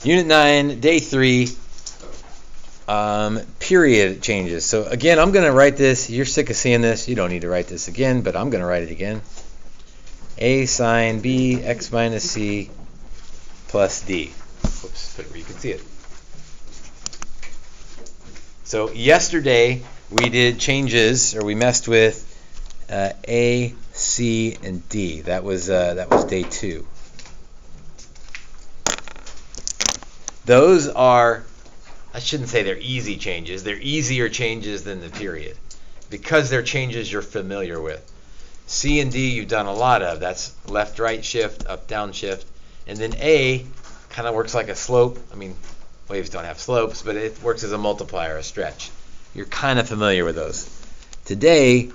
Unit 9, Day 3, period changes. So again, I'm going to write this. You're sick of seeing this. You don't need to write this again, but I'm going to write it again. A sine B x minus c plus d. Whoops, put it where you can see it. So yesterday we did changes, or we messed with A, C, and D. That was Day 2. Those are, I shouldn't say they're easy changes. They're easier changes than the period because they're changes you're familiar with. C and D you've done a lot of. That's left-right shift, up-down shift. And then A kind of works like a slope. I mean, waves don't have slopes, but it works as a multiplier, a stretch. You're kind of familiar with those. Today,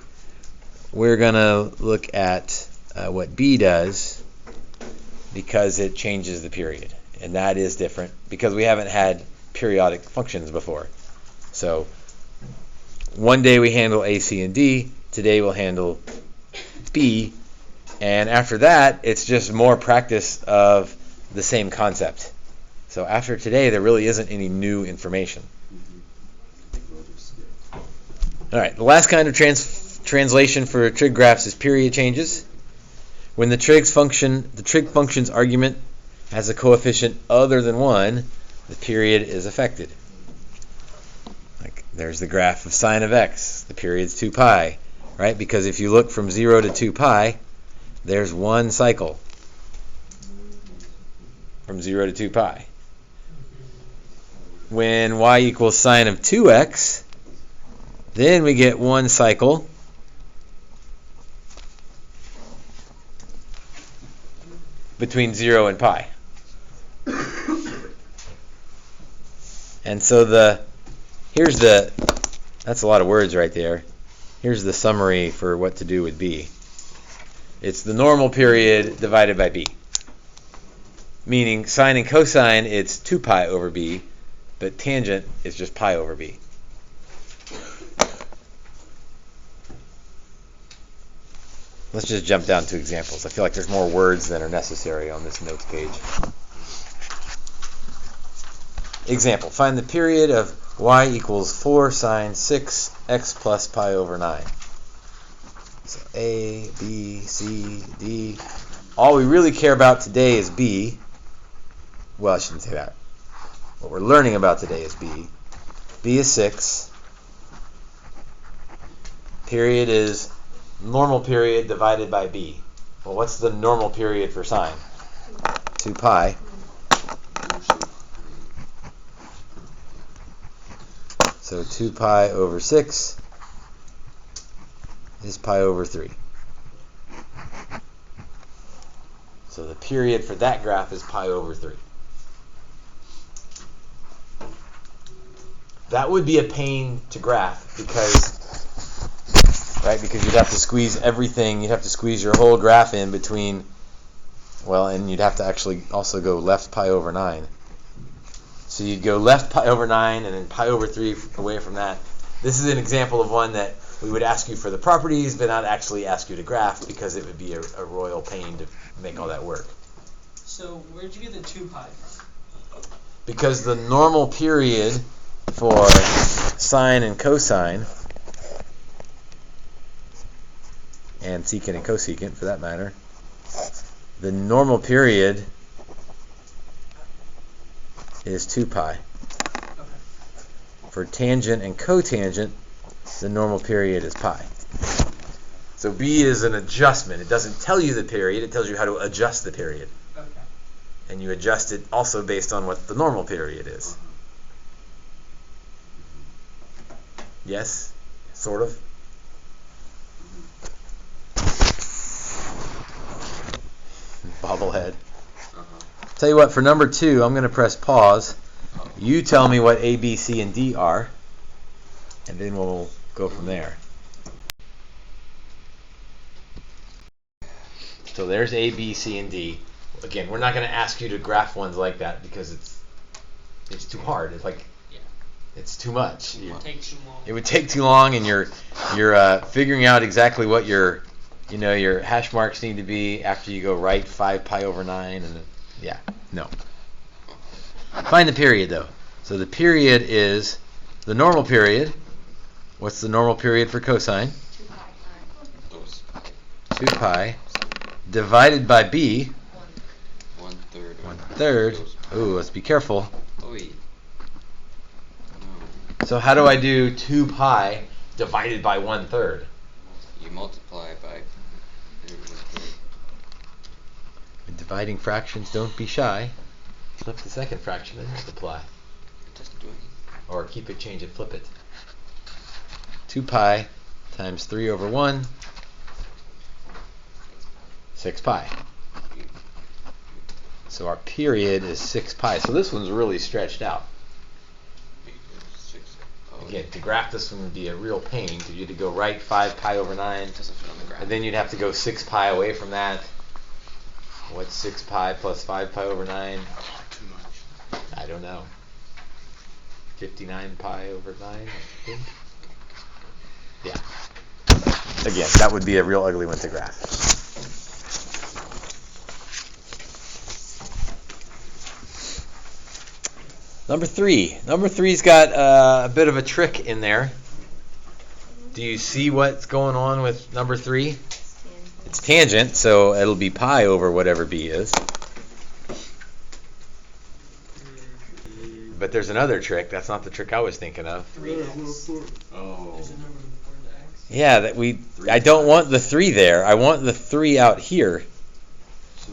we're going to look at what B does because it changes the period. And that is different because we haven't had periodic functions before. So one day we handle A, C, and D. Today we'll handle B. And after that, it's just more practice of the same concept. So after today, there really isn't any new information. All right, the last kind of translation for trig graphs is period changes. When the trig function's argument has a coefficient other than 1, the period is affected. Like there's the graph of sine of x. The period's 2 pi, right? Because if you look from 0 to 2 pi, there's one cycle from 0 to 2 pi. When y equals sine of 2x, then we get one cycle between 0 and pi. And so that's a lot of words right there. Here's the summary for what to do with B. It's the normal period divided by B. Meaning sine and cosine, it's 2 pi over B, but tangent is just pi over B. Let's just jump down to examples. I feel like there's more words than are necessary on this notes page. Example, find the period of y equals 4 sine 6 x plus pi over 9. So A, B, C, D. All we really care about today is B. Well, I shouldn't say that. What we're learning about today is B. B is 6. Period is normal period divided by B. Well, what's the normal period for sine? 2 pi. So 2 pi over 6 is pi over 3. So the period for that graph is pi over 3. That would be a pain to graph because you'd have to squeeze everything. You'd have to squeeze your whole graph in between, and you'd have to actually also go left pi over 9. So you'd go left pi over 9 and then pi over 3 away from that. This is an example of one that we would ask you for the properties, but not actually ask you to graph because it would be a royal pain to make all that work. So where'd you get the 2 pi from? Because the normal period for sine and cosine, and secant and cosecant for that matter, the normal period is 2 pi. Okay. For tangent and cotangent, the normal period is pi. So B is an adjustment. It doesn't tell you the period, it tells you how to adjust the period. Okay. And you adjust it also based on what the normal period is. Yes? Sort of? Bobblehead. Tell you what, for number 2, I'm going to press pause. You tell me what A, B, C, and D are, and then we'll go from there. So there's A, B, C, and D. Again, we're not going to ask you to graph ones like that because it's too hard. It's like it's too much. It would take too long, and you're figuring out exactly what your hash marks need to be after you go right 5 pi over 9, and Yeah, no. Find the period, though. So the period is the normal period. What's the normal period for cosine? 2 pi divided by b. 1/3. 1/3. Ooh, let's be careful. Oy. So how do I do 2 pi divided by 1/3? You multiply by. When dividing fractions, don't be shy. Flip the second fraction and multiply. It doesn't do anything. Or keep it, change it, flip it. 2 pi times 3 over 1. 6 pi. So our period is 6 pi. So this one's really stretched out. Again, to graph this one would be a real pain because you had to go right 5 pi over 9. And then you'd have to go 6 pi away from that. What's 6 pi plus 5 pi over 9? Too much. I don't know. 59 pi over 9, I think. Yeah. Again, that would be a real ugly one to graph. Number 3. Number 3's got a bit of a trick in there. Do you see what's going on with number 3? It's tangent, so it'll be pi over whatever b is. But there's another trick. That's not the trick I was thinking of. 3x. Oh. There's a number before the x. Yeah, I don't want the 3 there. I want the 3 out here. So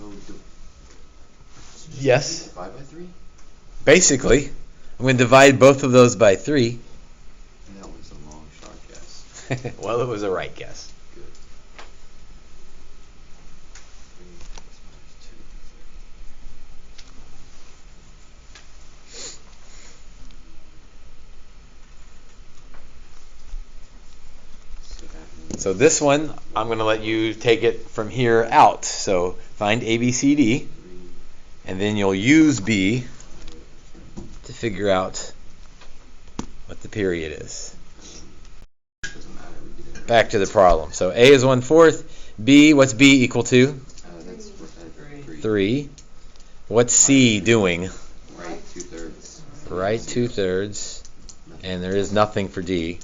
Yes. divide by 3? Basically. I'm going to divide both of those by 3. That was a long shot guess. Well, it was a right guess. Good. 3 So this one, I'm going to let you take it from here out. So find A, B, C, D, and then you'll use B to figure out what the period is. Doesn't matter. We did it. Back to the problem. So A is 1/4. B, what's B equal to? That's 3. 3. What's C doing? Right 2/3. Right 2/3. And there is nothing for D.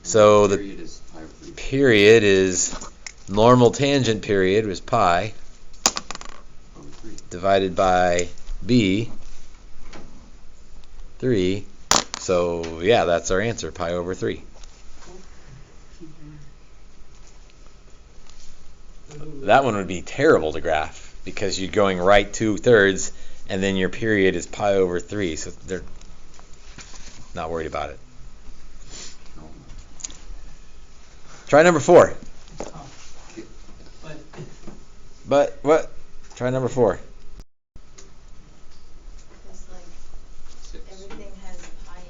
So the Period is pi over 3. period is normal tangent period was pi Over 3. divided by B, 3. So yeah, that's our answer, pi over 3. That one would be terrible to graph because you're going right 2/3 and then your period is pi over 3. So they're not worried about it. No. Try number 4. Oh. But But what? Try number 4. Because like 6. everything has a pi in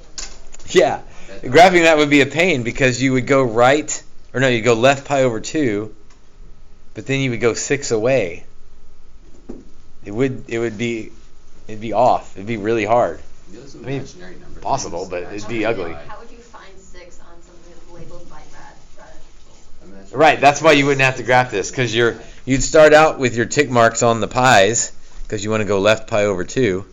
it. Yeah. Graphing that would be a pain because you would go right, or no, you'd go left pi over 2, but then you would go 6 away. It'd be off. It'd be really hard. Those are I mean, imaginary numbers. possible, but it'd be ugly. How would you find 6 on something that's labeled by that? Right, that's why you wouldn't have to graph this, because you'd start out with your tick marks on the pi's, because you want to go left pi over 2.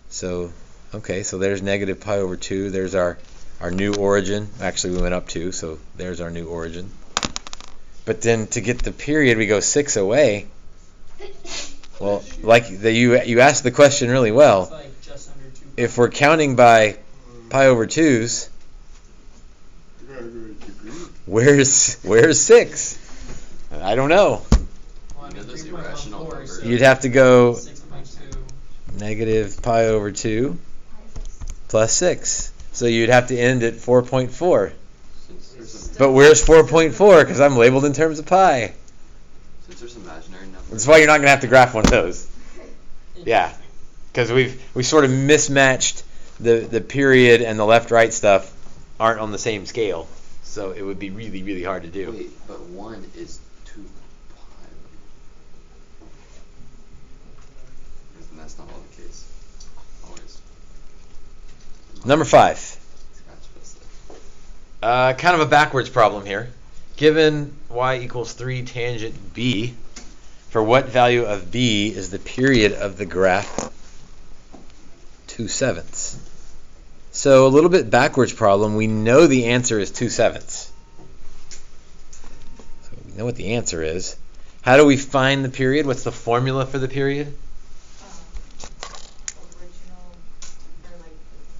So, okay, so there's negative pi over 2. There's our new origin. Actually, we went up 2, so there's our new origin. But then to get the period, we go 6 away. Well, like you asked the question really well. it's like just under 2. If we're counting by pi over 2's, where's 6? I don't know. Well, I mean, You know those 3.14, irrational numbers. so You'd have to go 6.2. negative pi over 2 plus 6. So you'd have to end at 4.4. Since there's, But where's 4.4? Because I'm labeled in terms of pi. since there's imaginary numbers. That's why you're not going to have to graph one of those. Yeah. Because we sort of mismatched the period and the left-right stuff aren't on the same scale. So it would be really, really hard to do. Wait, but 1 is 2 pi. And that's not all the case. Always. Number 5. Scratch this there. Kind of a backwards problem here. Given y equals 3 tangent b, For what value of b is the period of the graph 2/7? So a little bit backwards problem. We know the answer is 2/7. So we know what the answer is. How do we find the period? What's the formula for the period?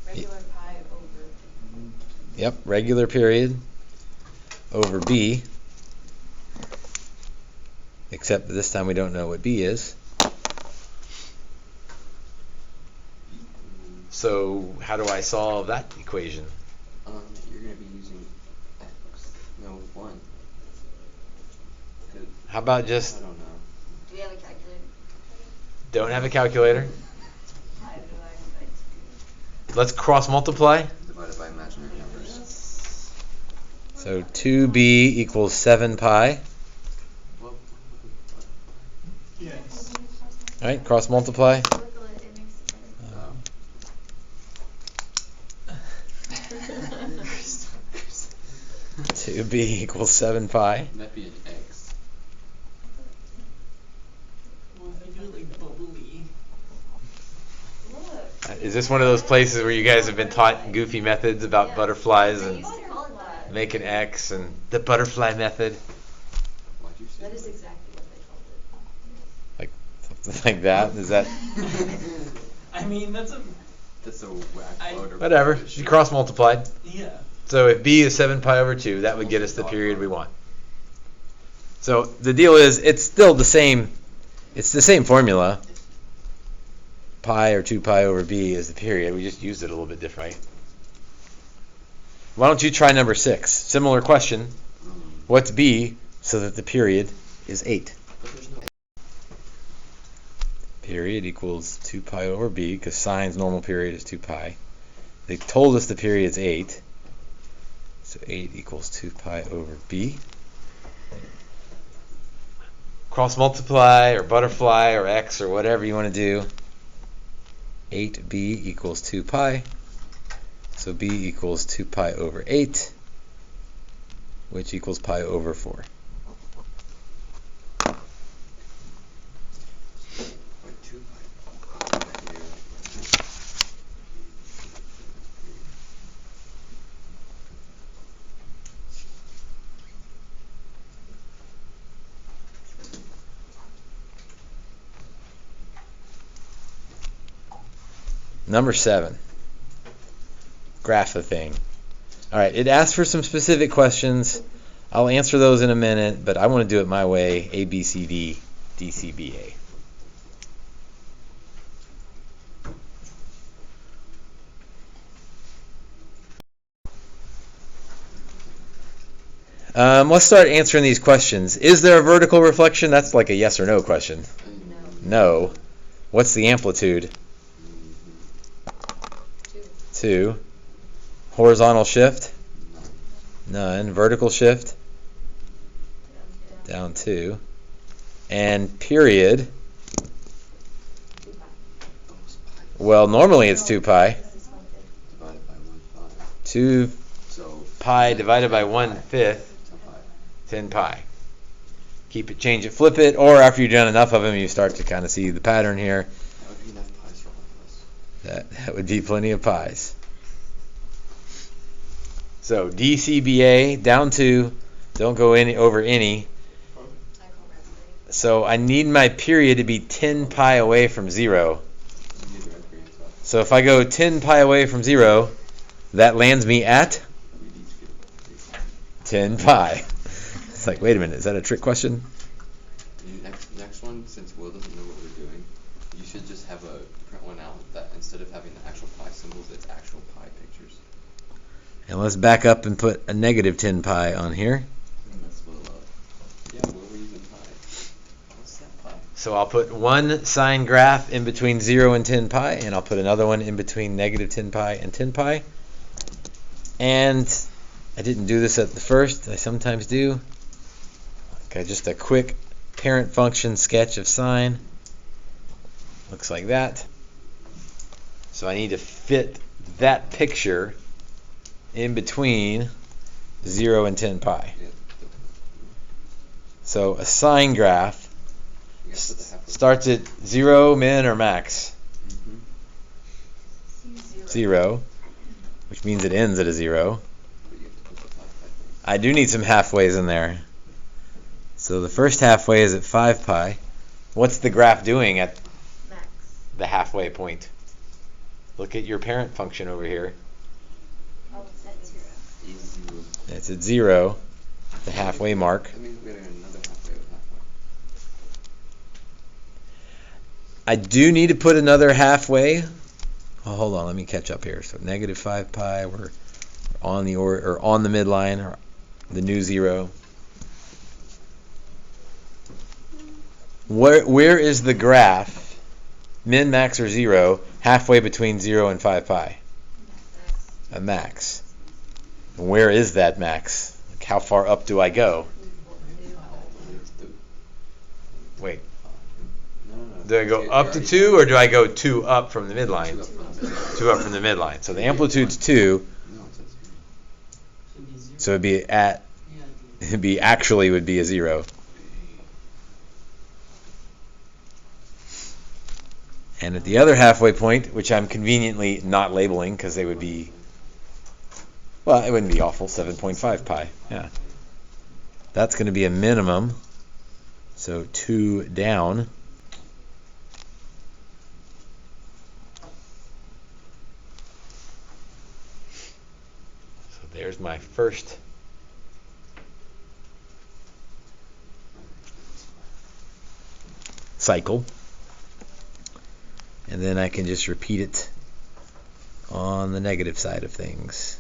Regular pi over. Yep, regular period over b. Except this time we don't know what b is. So how do I solve that equation? You're going to be using x. No, 1. How about just I don't know. Do we have a calculator? don't have a calculator? Pi divided by 2. Let's cross multiply. Divided by imaginary numbers. So 2b equals 7 pi. Well, Yes. All right, cross multiply. Circle it, it makes it better. 2b equals 7 pi. that'd be an x. Well, if I do it like bubbly. Look. Is this one of those places where you guys have been taught goofy methods about Yeah. butterflies They and used to call it that. make an X and the butterfly method? Why'd you say That is exactly what they called it. Like something like that? Is that I mean, that's a That's a whack load. whatever? You cross multiplied. yeah. So if b is 7 pi over 2, that would get us the period we want. So the deal is, it's still the same. It's the same formula. Pi or 2 pi over b is the period. We just used it a little bit different. Right? Why don't you try number 6? Similar question. What's b so that the period is 8? But there's no Period equals 2 pi over b, because sine's normal period is 2 pi. They told us the period's 8. So 8 equals 2 pi over b. Cross multiply or butterfly or x or whatever you want to do. 8b equals 2 pi. So b equals 2 pi over 8, which equals pi over 4. Wait, 2 pi. Number 7. Graph the thing. All right, it asks for some specific questions. I'll answer those in a minute, but I want to do it my way. A, B, C, D, D, C, B, A. Let's start answering these questions. Is there a vertical reflection? That's like a yes or no question. No. What's the amplitude? 2. Horizontal shift? None. Vertical shift? Down 2. And period? Well, normally it's 2 pi. Divided by 1/5. 2 So pi divided by 1/5, 10 pi. Keep it, change it, flip it, or after you've done enough of them, you start to kind of see the pattern here. That would be enough pies for all of us. That would be plenty of pies. So DCBA down 2, don't go any over any. I call that So I need my period to be 10 pi away from 0. Neither agree on top. So if I go 10 pi away from 0, that lands me at We each get 10 pi. It's like, wait a minute, is that a trick question? Next one, since Will doesn't know what we're doing, you should just have a print one out that instead of having the actual pi symbols, it's actual pi pictures. And let's back up and put a negative 10 pi on here. And that's Will. Yeah, Will, we're using pi. What's that pi? So I'll put one sine graph in between 0 and 10 pi, and I'll put another one in between negative 10 pi and 10 pi. And I didn't do this at the first, I sometimes do. Okay, just a quick parent function sketch of sine. Looks like that. So I need to fit that picture in between 0 and 10 pi. Yeah, So a sine graph You gotta put the halfway. Starts at 0, min, or max? Mm-hmm. 0, which means it ends at a 0. But you have to put the 5 pi thing. I do need some halfways in there. So the first halfway is at 5 pi. What's the graph doing at Max. the halfway point? Look at your parent function over here. Oh, it's at 0. Is 0. It's at 0, the halfway mark. That means we gotta get another halfway with halfway. I do need to put another halfway. Oh, hold on, let me catch up here. So negative 5 pi, we're on the on the midline, or the new 0. Where is the graph, min, max, or 0, halfway between 0 and 5 pi? A max. Where is that max? Like, how far up do I go? Wait, No. do I go up to 2, or do I go 2 up from the midline? 2 up from the midline. So the amplitude's 2, No, it's at 0. Should be 0. so it'd be at, Yeah. would be a 0. And at the other halfway point, which I'm conveniently not labeling because they would be, well, it wouldn't be awful, 7.5 pi. Yeah. That's going to be a minimum. So 2 down. So there's my first cycle. And then I can just repeat it on the negative side of things.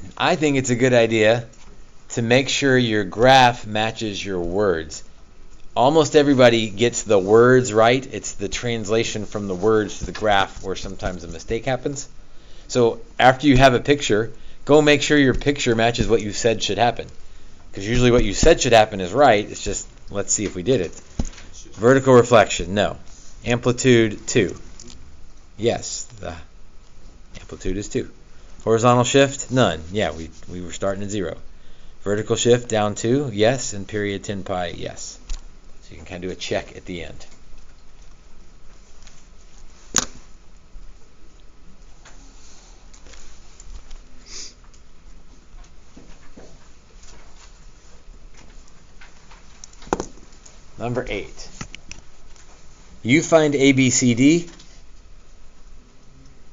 And I think it's a good idea to make sure your graph matches your words. Almost everybody gets the words right. It's the translation from the words to the graph where sometimes a mistake happens. So after you have a picture, go make sure your picture matches what you said should happen. Because usually what you said should happen is right. It's just, let's see if we did it. Vertical reflection, no. Amplitude, 2. Yes, the amplitude is 2. Horizontal shift, none. Yeah, we were starting at 0. Vertical shift, down 2, yes. And period 10 pi, yes. So you can kind of do a check at the end. Number 8. You find A, B, C, D,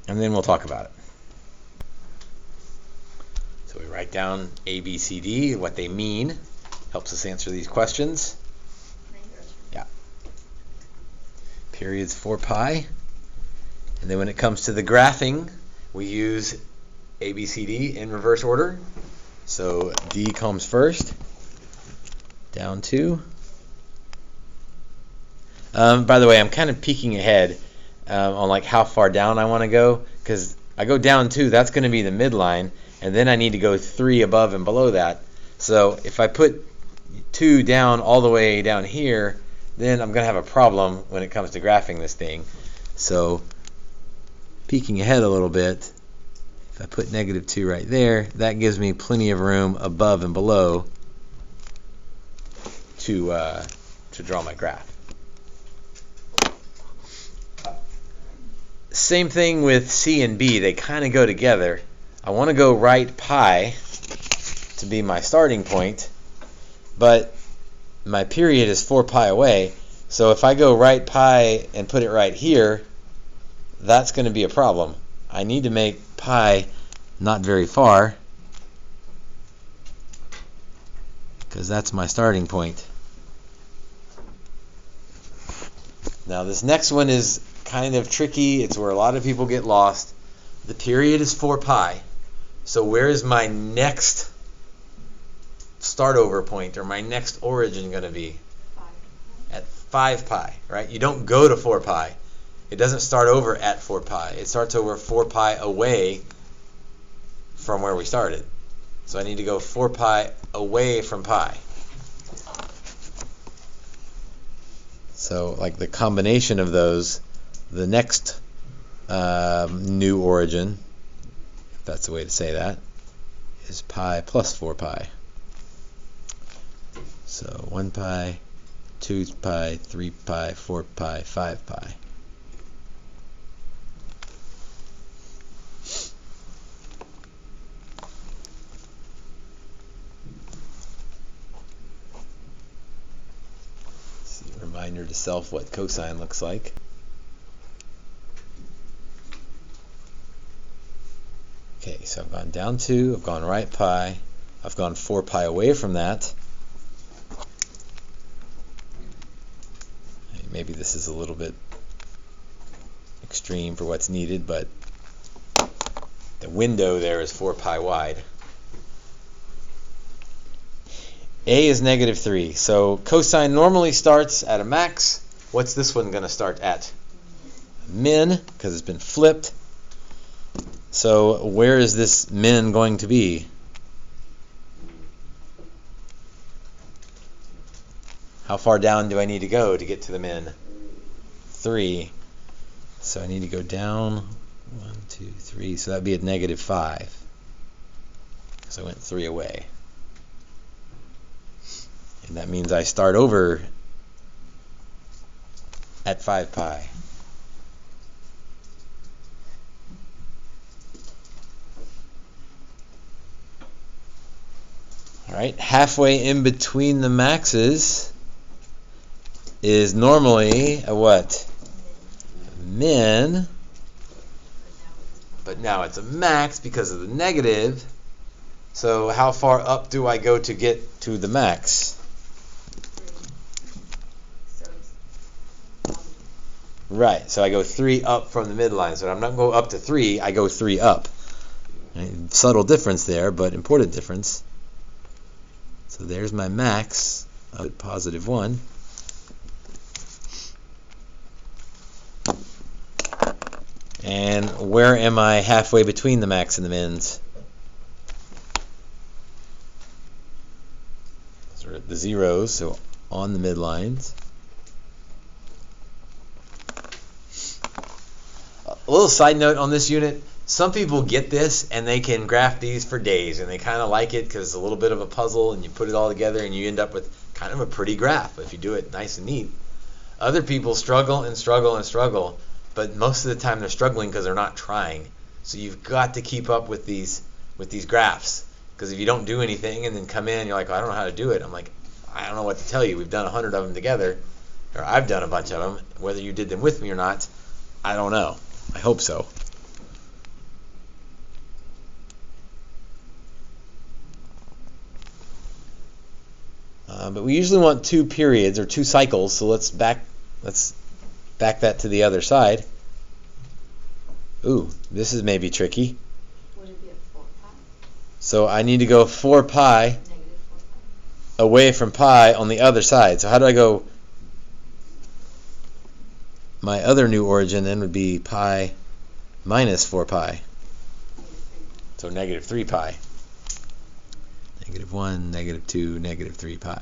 and then we'll talk about it. So we write down A, B, C, D, what they mean. Helps us answer these questions. Yeah. Period's 4 pi. And then when it comes to the graphing, we use A, B, C, D in reverse order. So D comes first, down 2. By the way, I'm kind of peeking ahead on like how far down I want to go, because I go down 2, that's going to be the midline, and then I need to go 3 above and below that. So if I put 2 down all the way down here, then I'm going to have a problem when it comes to graphing this thing. So peeking ahead a little bit, if I put negative 2 right there, that gives me plenty of room above and below to draw my graph. Same thing with C and B, they kind of go together. I want to go right pi to be my starting point, but my period is 4 pi away, so if I go right pi and put it right here, that's going to be a problem. I need to make pi not very far, because that's my starting point. Now this next one is kind of tricky. It's where a lot of people get lost. The period is 4 pi. So where is my next start over point, or my next origin going to be? 5. At 5 pi, right? You don't go to 4 pi. It doesn't start over at 4 pi. It starts over 4 pi away from where we started. So I need to go 4 pi away from pi. So like the combination of those, the next new origin, if that's the way to say that, is pi plus 4 pi. So 1 pi, 2 pi, 3 pi, 4 pi, 5 pi. See, reminder to self what cosine looks like. Okay, so I've gone down 2, I've gone right pi, I've gone 4 pi away from that. Maybe this is a little bit extreme for what's needed, but the window there is 4 pi wide. A is negative 3, so cosine normally starts at a max. What's this one going to start at? Min, because it's been flipped. So where is this min going to be? How far down do I need to go to get to the min? 3. So I need to go down 1, 2, 3. So that would be at negative 5. So I went 3 away. And that means I start over at 5 pi. All right, halfway in between the maxes is normally a what? Min. But now it's a max because of the negative. So how far up do I go to get to the max? Right, so I go 3 up from the midline. So I'm not going up to 3, I go 3 up. Right? Subtle difference there, but important difference. So there's my max of positive 1. And where am I halfway between the max and the mins? So we're at the zeros, so on the midlines. A little side note on this unit, some people get this and they can graph these for days and they kind of like it because it's a little bit of a puzzle and you put it all together and you end up with kind of a pretty graph if you do it nice and neat. Other people struggle and struggle and struggle, but most of the time they're struggling because they're not trying. So you've got to keep up with these graphs, because if you don't do anything and then come in and you're like, I don't know how to do it, I'm like, I don't know what to tell you. We've done 100 of them together, or I've done a bunch of them. Whether you did them with me or not, I don't know. I hope so. But we usually want 2 periods or 2 cycles, so let's back that to the other side. Ooh, this is maybe tricky. Would it be a 4 pi? So I need to go 4 pi Negative 4 pi. away from pi on the other side. So how do I go? My other new origin then would be pi minus 4 pi. So negative 3 pi. Negative 1, negative 2, negative 3 pi.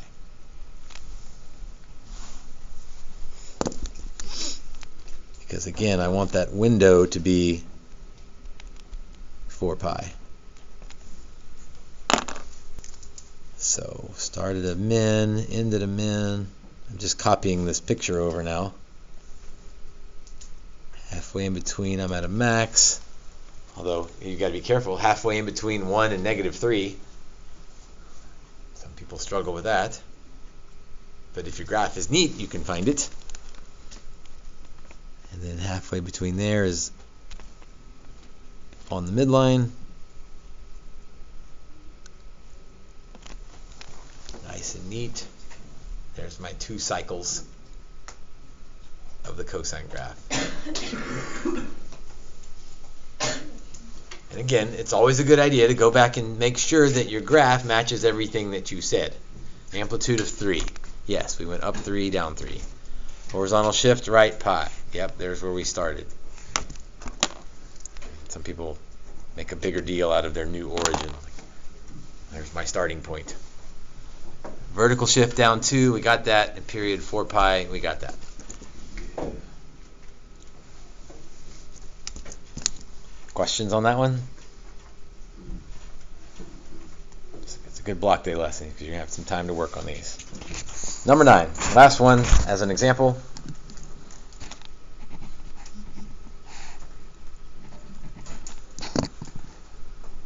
Because again, I want that window to be 4 pi. So start at a min, end at a min. I'm just copying this picture over now. Halfway in between, I'm at a max. Although, you've got to be careful. Halfway in between 1 and negative 3. Some people struggle with that. But if your graph is neat, you can find it. And then halfway between there is on the midline. Nice and neat. There's my 2 cycles of the cosine graph. And again, it's always a good idea to go back and make sure that your graph matches everything that you said. Amplitude of 3. Yes, we went up 3, down 3. Horizontal shift, right pi. Yep, there's where we started. Some people make a bigger deal out of their new origin. There's my starting point. Vertical shift down 2, we got that. And period 4 pi, we got that. Questions on that one? It's a good block day lesson because you're going to have some time to work on these. Number 9, last one as an example.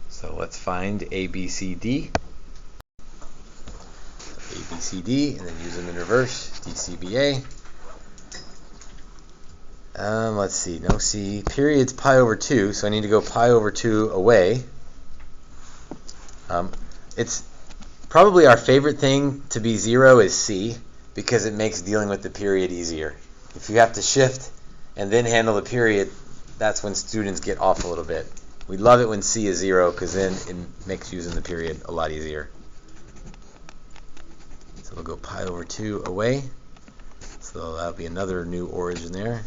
So let's find ABCD. ABCD, and then use them in reverse, DCBA. Let's see, no C. Period's pi over 2, so I need to go pi over 2 away. It's probably our favorite thing to be 0 is C, because it makes dealing with the period easier. If you have to shift and then handle the period, that's when students get off a little bit. We love it when C is 0, because then it makes using the period a lot easier. So we'll go pi over 2 away. So that'll be another new origin there.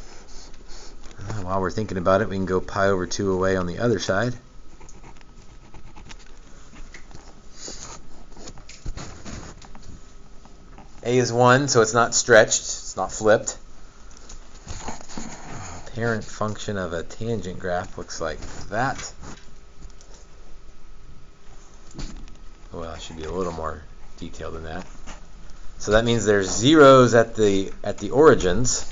While we're thinking about it, we can go pi over 2 away on the other side. A is 1, so it's not stretched, it's not flipped. Parent function of a tangent graph looks like that. Well, it should be a little more detailed than that. So that means there's zeros at the origins.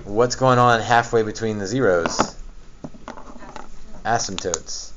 What's going on halfway between the zeros? Asymptotes.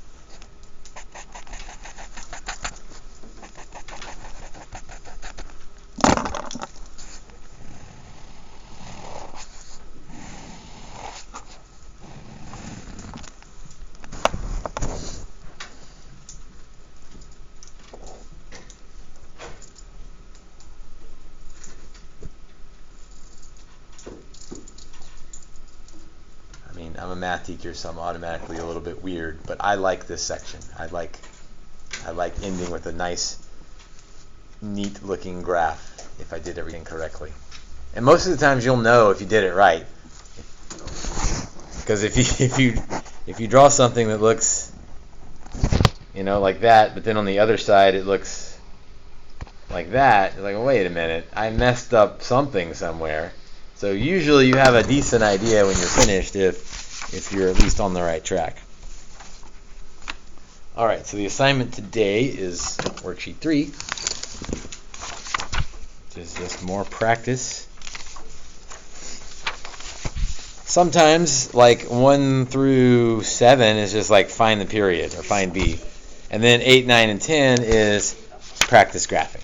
I'm a math teacher, so I'm automatically a little bit weird, but I like this section. I like ending with a nice, neat-looking graph if I did everything correctly. And most of the times you'll know if you did it right, because if you draw something that looks, like that, but then on the other side it looks like that, you're like, well, wait a minute, I messed up something somewhere. So usually you have a decent idea when you're finished if you're at least on the right track. All right, so the assignment today is worksheet 3, which is just more practice. Sometimes, like 1 through 7 is just like find the period or find B. And then 8, 9, and 10 is practice graphing.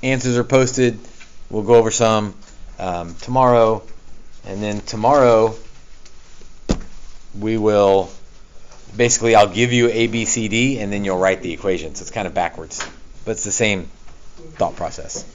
Answers are posted. We'll go over some tomorrow. And then tomorrow, we will, basically I'll give you A, B, C, D, and then you'll write the equation. So it's kind of backwards. But it's the same thought process.